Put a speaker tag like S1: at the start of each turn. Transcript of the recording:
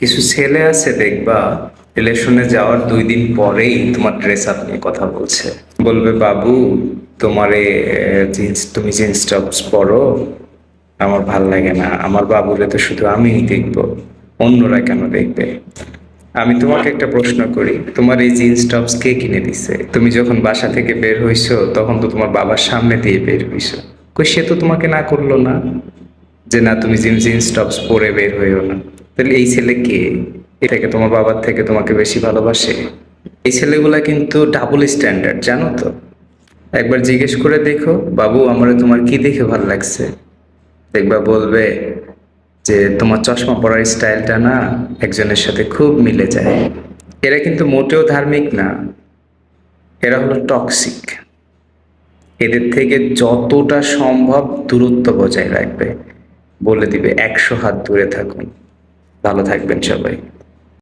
S1: কিছু ছেলে আছে দেখবা, রিলেশনে যাওয়ার 2 দিন পরেই তোমার ড্রেস আপ নিয়ে কথা বলছে। বলবে, বাবু তোমার তুমি জিন্স টপস পরো, আমার ভাল লাগে না, আমার বাবুরে তো শুধু আমিই দেখবো, অন্যরা কেন দেখবে? আমি তোমাকে একটা প্রশ্ন করি, তোমার এই জিন্স টপস কে কিনে দিছে? তুমি যখন বাসা থেকে বের হইছো তখন তো তোমার বাবার সামনে দিয়ে বের হইছো। কই, সে তো তোমাকে না করলো না যে না তুমি জিন্স টপস পরে বের হইও না। তাহলে এই ছেলে কে? এ থেকে তোমার বাবার থেকে তোমাকে বেশি ভালোবাসে? এই ছেলেগুলা কিন্তু ডাবল স্ট্যান্ডার্ড, জানো তো। একবার জিজ্ঞেস করে দেখো, বাবু আমারে তোমার কি দেখে ভালো লাগছে? দেখবা বলবে যে তোমার চশমা পরার স্টাইলটা না একজনের সাথে খুব মিলে যায়। এরা কিন্তু মোটেও ধার্মিক না, এরা হলো টক্সিক। এদের থেকে যতটা সম্ভব দূরত্ব বজায় রাখবে, বলে দিবে 100 হাত দূরে থাকুন। ভালো থাকবেন সবাই।